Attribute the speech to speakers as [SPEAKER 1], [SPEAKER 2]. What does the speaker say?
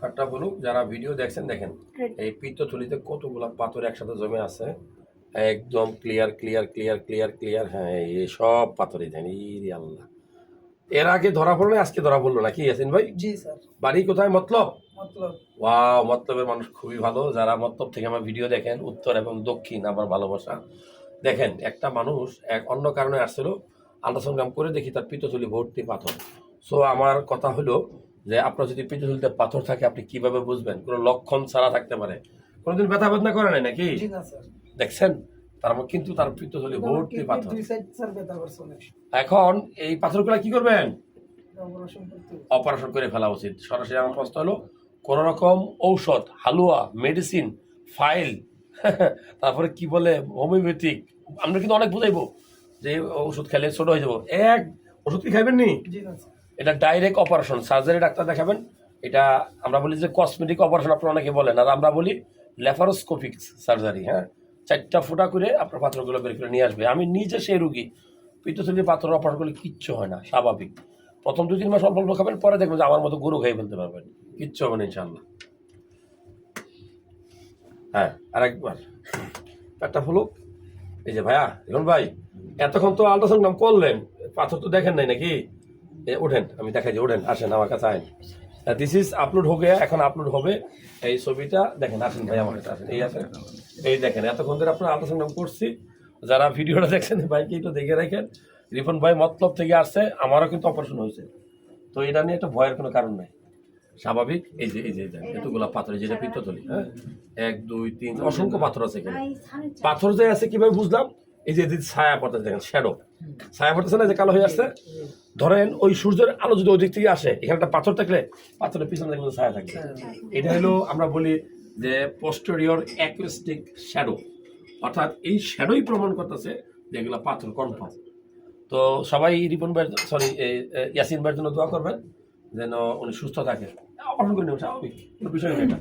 [SPEAKER 1] একটা বলুক, যারা ভিডিও দেখছেন দেখেন এই পিত্তথলিতে কতগুলা পাথর একসাথে জমে আছে, একদম clear clear clear clear clear. হ্যাঁ, এই সব পাথরই দেন। ইরে আল্লাহ, এর আগে ধরা পড়লো আজকে ধরা পড়লো নাকি ইয়াসিন ভাই?
[SPEAKER 2] জি স্যার।
[SPEAKER 1] বাড়ি কোথায়? মতলব।
[SPEAKER 2] মতলব।
[SPEAKER 1] ওয়াও, মতলবের মানুষ খুবই ভালো। যারা মতলব থেকে আমার ভিডিও দেখেন, উত্তর এবং দক্ষিণ আমার ভালোবাসা। দেখেন একটা মানুষ এক অন্য কারণে আসছিল, আল্ট্রাসাউন্ড করে দেখি তার পিত্তথলি ভর্তি পাথর। সো আমার কথা হলো যে আপনার যদি পিত্তথলিতে পাথর থাকে আপনি কিভাবে বুঝবেন? কোনো লক্ষণ ছাড়া থাকতে পারে। কোনোদিন ব্যথা বেদনা করে নাই নাকি?
[SPEAKER 2] জি না স্যার।
[SPEAKER 1] দেখছেন, তার মানে কিন্তু তার পিত্তথলি ভর্তি পাথর।
[SPEAKER 2] দুই সাইড স্যার ব্যথা করছে অনেক।
[SPEAKER 1] এখন এই পাথরগুলো কি করবেন?
[SPEAKER 2] অপারেশন করতে।
[SPEAKER 1] অপারেশন করে ফেলা উচিত। সরাসরি আমার প্রশ্ন হলো, কোন রকম ঔষধ, হালুয়া, মেডিসিন, ফাইল, তারপরে কি বলে হোমিওপ্যাথিক, আমরা কিন্তু অনেক বুঝাইবো যে ওষুধ খেলে ছোট হয়ে যাবো। এক ওষুধ কি খাইবেন নি?
[SPEAKER 2] জি না স্যার।
[SPEAKER 1] এটা ডাইরেক্ট অপারেশন, সার্জারি ডাক্তার দেখাবেন। এটা আমরা বলি যে কসমেটিক অপারেশন, আপনারা অনেকে বলেন, আর আমরা বলি ল্যাপারোস্কোপিক সার্জারি। হ্যাঁ, 4টা ফুটা করে আপনার পাথরগুলো বের করে নিয়ে আসবে। আমি নিজে সেই রুগী, পিত্তথলির পাথর অপারেশন করলে কিচ্ছু হয় না, স্বাভাবিক। প্রথম 2-3 মাস অল্প অল্প খাবেন, পরে দেখবেন যে আমার মতো গরু খেয়ে ফেলতে পারবেন, কিচ্ছু হবে না ইনশাল্লাহ। হ্যাঁ, আরেকবার একটা ফুলুক। এই যে ভাইয়া, এখন ভাই এতক্ষণ তো আল্ট্রাসাউন্ড নাম করলেন, পাথর তো দেখেন নাই নাকি? ওঠেন, আমি দেখাই যে, ওঠেন, আসেন আমার কাছে আইন। দিস ইজ আপলোড হয়ে গিয়ে, এখন আপলোড হবে এই ছবিটা। দেখেন, আসেন ভাই আমার কাছে আসেন। এই আছে, এই দেখেন, এতক্ষণ ধরে আপনার আল্ট্রাসাউন্ড নাম করছি। যারা ভিডিওটা দেখছেন ভাইকে একটু দেখে রাখেন। রিপন ভাই মতলব থেকে আসছে, আমারও কিন্তু অপারেশন হয়েছে। তো এটা নিয়ে একটা ভয়ের কোনো কারণ নাই, স্বাভাবিক। এই যে এতগুলা পাথর, যেটা পিত্তথলি। হ্যাঁ, 1 2 3 অসংখ্য পাথর আছে এখানে। পাথর যে আছে কিভাবে বুঝলাম? এই যে ছায়া পড়তেছে, দেখেন শ্যাডো, ছায়া পড়তেছে না, যে কালো হয়ে আসছে। ধরেন ওই সূর্যের আলো যদি ওই দিক থেকে আসে, এখানে একটা পাথর থাকলে পাথরের পিছনে দেখবেন ছায়া থাকবে। এটা হলো আমরা বলি যে পোস্টেরিয়র অ্যাকুস্টিক শ্যাডো, অর্থাৎ এই শ্যাডোই প্রমাণ করতেছে যে এগুলো পাথর কনফার্ম। তো সবাই রিপন ভাই, সরি ইয়াসিন ভাইয়ের জন্য দোয়া করবেন যেন উনি সুস্থ থাকে। অপারেশন করে নেবেন, স্বাভাবিক, কোনো বিষয় নেই এটা।